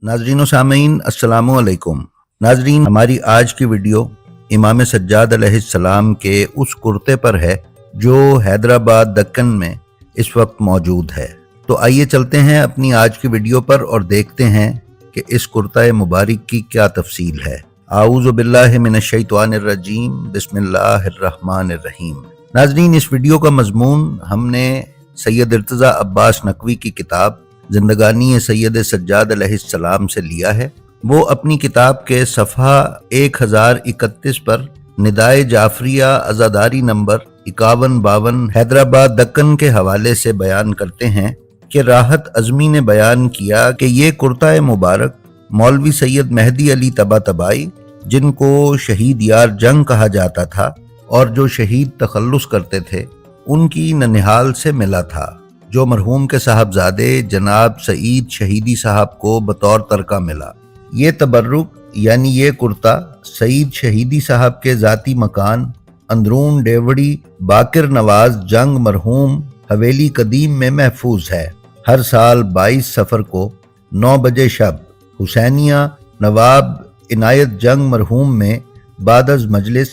नाजरीन व सामीन अस्सलामु अलैकुम। नाजरीन, हमारी आज की वीडियो इमाम सज्जाद अलैहिस्सलाम के उस कुर्ते पर है जो हैदराबाद दक्कन में इस वक्त मौजूद है। तो आइए चलते हैं अपनी आज की वीडियो पर और देखते हैं कि इस कुर्ता मुबारक की क्या तफसील है। आऊज़ु बिल्लाहि मिनश शैतानिर रजीम, बिस्मिल्लाहिर रहमानिर रहीम। नाजरीन, इस वीडियो का मजमून हमने सैयद इर्तज़ा अब्बास नकवी की किताब जिंदगानी सैयद सज्जाद अलैहिस्सलाम से लिया है। वो अपनी किताब के सफ़हा 1031 पर निदाए जाफरिया अज़ादारी नंबर 5152 हैदराबाद दक्कन के हवाले से बयान करते हैं कि राहत अज़मी ने बयान किया कि ये कुर्ता मुबारक मौलवी सैयद मेहदी अली तबातबाई, जिनको शहीद यार जंग कहा जाता था और जो शहीद तखल्लुस करते थे, उनकी ननिहाल से मिला था, जो मरहूम के साहबजादे जनाब सईद शहीदी साहब को बतौर तरका मिला। ये तबर्रुक यानी ये कुर्ता सईद शहीदी साहब के ज़ाती मकान अंदरून डेवड़ी बाकिर नवाज जंग मरहूम हवेली कदीम में महफूज है। हर साल 22 सफ़र को 9 बजे शब हुसैनिया नवाब इनायत जंग मरहूम में बादज मजलिस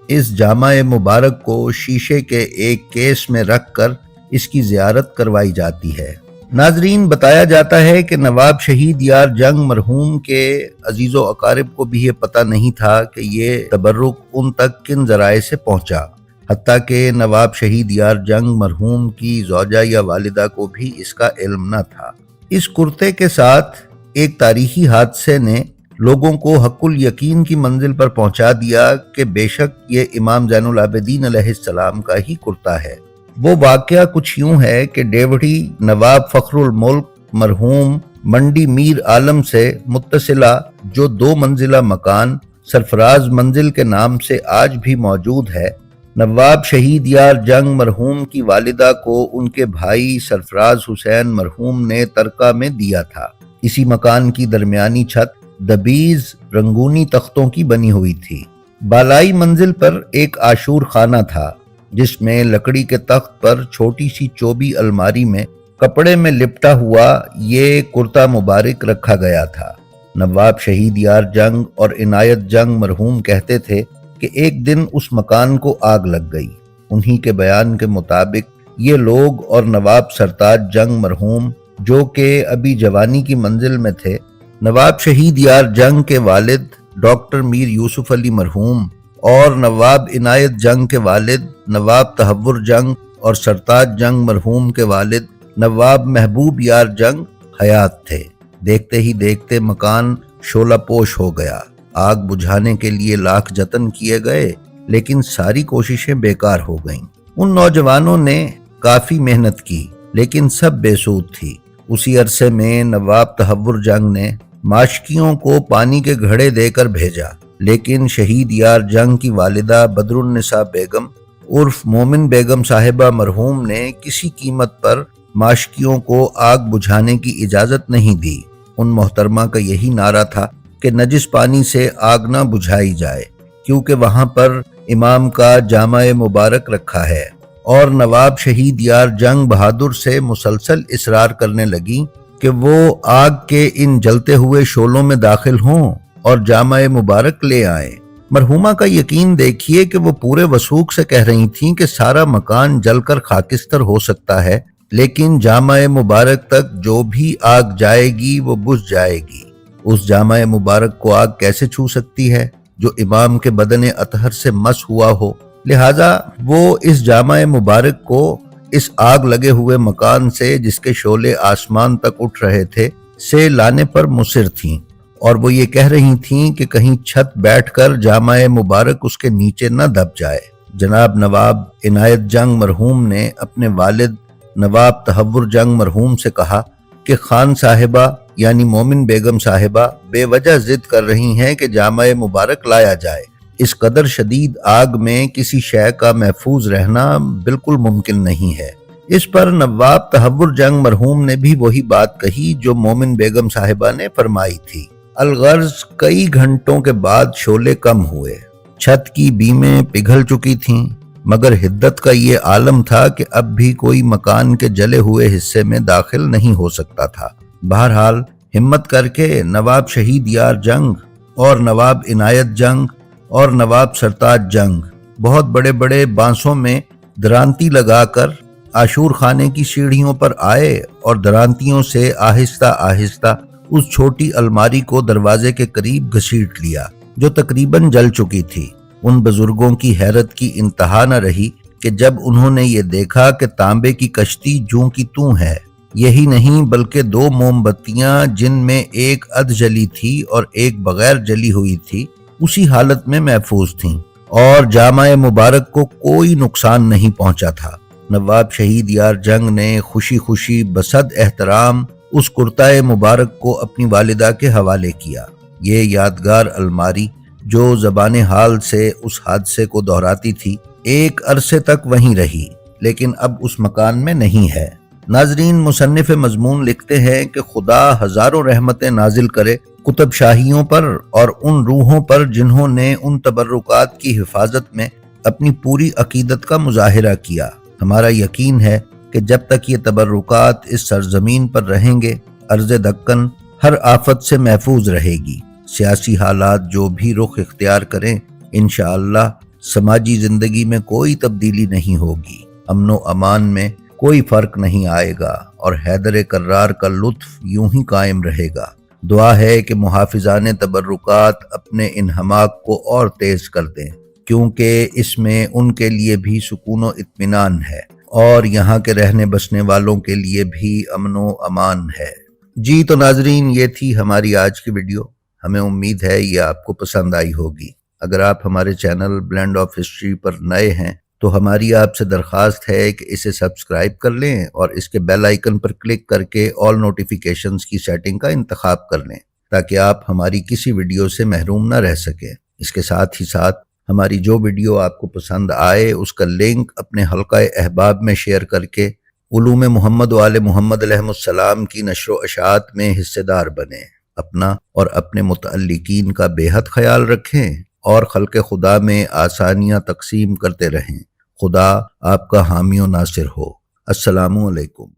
इस जामा मुबारक को शीशे के एक केस में रख कर इसकी ज़ियारत करवाई जाती है। नाजरीन, बताया जाता है कि नवाब शहीद यार जंग मरहूम के अजीज़ो अकारिब को भी ये पता नहीं था कि ये तबर्रुक उन तक किन ज़राए से पहुँचा। हत्ता कि नवाब शहीद यार जंग मरहूम की ज़ौजा या वालिदा को भी इसका इल्म न था। इस कुर्ते के साथ एक तारीखी हादसे ने लोगों को हक़ुल यकीन की मंजिल पर पहुँचा दिया कि बेशक ये इमाम ज़ैनुल आबिदीन अलैहिस्सलाम का ही कुर्ता है। वो वाक़या कुछ यूं है कि डेवढ़ी नवाब फ़ख्रुल मुल्क मरहूम मंडी मीर आलम से मुत्तसिला जो 2 मंजिला मकान सरफराज मंजिल के नाम से आज भी मौजूद है, नवाब शहीद यार जंग मरहूम की वालिदा को उनके भाई सरफराज हुसैन मरहूम ने तरका में दिया था। इसी मकान की दरमियानी छत दबीज रंगूनी तख्तों की बनी हुई थी। बालाई मंजिल पर एक आशूर खाना था जिसमें लकड़ी के तख्त पर छोटी सी चौबी अलमारी में कपड़े में लिपटा हुआ ये कुर्ता मुबारक रखा गया था। नवाब शहीद यार जंग और इनायत जंग मरहूम कहते थे कि एक दिन उस मकान को आग लग गई। उन्हीं के बयान के मुताबिक ये लोग और नवाब सरताज जंग मरहूम, जो कि अभी जवानी की मंजिल में थे, नवाब शहीद यार जंग के वालिद डॉक्टर मीर यूसुफ अली मरहूम और नवाब इनायत जंग के वालिद नवाब तहव्वुर जंग और सरताज जंग मरहूम के वालिद नवाब महबूब यार जंग हयात थे। देखते ही देखते मकान शोला पोश हो गया। आग बुझाने के लिए लाख जतन किए गए, लेकिन सारी कोशिशें बेकार हो गईं। उन नौजवानों ने काफी मेहनत की, लेकिन सब बेसूद थी। उसी अरसे में नवाब तहव्वुर जंग ने माशकियों को पानी के घड़े देकर भेजा, लेकिन शहीद यार जंग की वालिदा बदरुन्निसा बेगम उर्फ मोमिन बेगम साहिबा मरहूम ने किसी कीमत पर माशकियों को आग बुझाने की इजाज़त नहीं दी। उन मोहतरमा का यही नारा था कि नजिस पानी से आग ना बुझाई जाए, क्योंकि वहाँ पर इमाम का जामा मुबारक रखा है। और नवाब शहीद यार जंग बहादुर से मुसलसल इसरार करने लगी कि वो आग के इन जलते हुए शोलों में दाखिल हों और जामा मुबारक ले आए। मरहूमा का यकीन देखिए कि वो पूरे वसूख से कह रही थीं कि सारा मकान जलकर खाकिस्तर हो सकता है, लेकिन जामा मुबारक तक जो भी आग जाएगी वो बुझ जाएगी। उस जामा मुबारक को आग कैसे छू सकती है जो इमाम के बदन अतहर से मस हुआ हो। लिहाजा वो इस जामा मुबारक को इस आग लगे हुए मकान से, जिसके शोले आसमान तक उठ रहे थे, से लाने पर मुसिर थीं। और वो ये कह रही थीं कि कहीं छत बैठकर जामा मुबारक उसके नीचे न दब जाए। जनाब नवाब इनायत जंग मरहूम ने अपने वालिद नवाब तहव्वुर जंग मरहूम से कहा कि खान साहिबा यानी मोमिन बेगम साहिबा बेवजह जिद कर रही हैं कि जामा मुबारक लाया जाए। इस कदर शदीद आग में किसी शय का महफूज रहना बिल्कुल मुमकिन नहीं है। इस पर नवाब तहव्वुर जंग मरहूम ने भी वही बात कही जो मोमिन बेगम साहिबा ने फरमाई थी। अलगर्ज कई घंटों के बाद शोले कम हुए, छत की बीमें पिघल चुकी थीं, मगर हिद्दत का ये आलम था कि अब भी कोई मकान के जले हुए हिस्से में दाखिल नहीं हो सकता था। बहरहाल ہمت کر کے نواب شہید یار جنگ اور نواب عنایت جنگ اور نواب سرتاج جنگ بہت بڑے بڑے بانسوں میں درانتی لگا کر عاشور خانے کی سیڑھیوں پر آئے اور درانتیوں سے آہستہ آہستہ اس چھوٹی الماری کو دروازے کے قریب گھسیٹ لیا جو تقریباً جل چکی تھی۔ ان بزرگوں کی حیرت کی انتہا نہ رہی کہ جب انہوں نے یہ دیکھا کہ تانبے کی کشتی جوں کی توں ہے، یہی نہیں بلکہ 2 موم بتیاں جن میں ایک ادھ جلی تھی اور ایک بغیر جلی ہوئی تھی اسی حالت میں محفوظ تھیں اور جامع مبارک کو کوئی نقصان نہیں پہنچا تھا۔ نواب شہید یار جنگ نے خوشی خوشی بصد احترام اس کرتائے مبارک کو اپنی والدہ کے حوالے کیا۔ یہ یادگار الماری جو زبان حال سے اس حادثے کو دہراتی تھی ایک عرصے تک وہیں رہی، لیکن اب اس مکان میں نہیں ہے۔ ناظرین، مصنف مضمون لکھتے ہیں کہ خدا ہزاروں رحمتیں نازل کرے قطب شاہیوں پر اور ان روحوں پر جنہوں نے ان تبرکات کی حفاظت میں اپنی پوری عقیدت کا مظاہرہ کیا۔ ہمارا یقین ہے کہ جب تک یہ تبرکات اس سرزمین پر رہیں گے، ارض دکن ہر آفت سے محفوظ رہے گی۔ سیاسی حالات جو بھی رخ اختیار کریں، انشاءاللہ سماجی زندگی میں کوئی تبدیلی نہیں ہوگی، امن و امان میں کوئی فرق نہیں آئے گا اور حیدر کرار کا لطف یوں ہی قائم رہے گا۔ دعا ہے کہ محافظان تبرکات اپنے انہماک کو اور تیز کر دیں، کیونکہ اس میں ان کے لیے بھی سکون و اطمینان ہے اور یہاں کے رہنے بسنے والوں کے لیے بھی امن و امان ہے۔ جی تو ناظرین، یہ تھی ہماری آج کی ویڈیو۔ ہمیں امید ہے یہ آپ کو پسند آئی ہوگی۔ اگر آپ ہمارے چینل بلینڈ آف ہسٹری پر نئے ہیں تو ہماری آپ سے درخواست ہے کہ اسے سبسکرائب کر لیں اور اس کے بیل آئیکن پر کلک کر کے آل نوٹیفیکیشنز کی سیٹنگ کا انتخاب کر لیں تاکہ آپ ہماری کسی ویڈیو سے محروم نہ رہ سکیں۔ اس کے ساتھ ہی ساتھ ہماری جو ویڈیو آپ کو پسند آئے اس کا لنک اپنے حلقہ احباب میں شیئر کر کے علوم محمد و آل محمد علیہ السلام کی نشر و اشاعت میں حصے دار بنیں۔ اپنا اور اپنے متعلقین کا بے حد خیال رکھیں اور خلق خدا میں آسانیاں تقسیم کرتے رہیں۔ خدا آپ کا حامی و ناصر ہو۔ السلام علیکم۔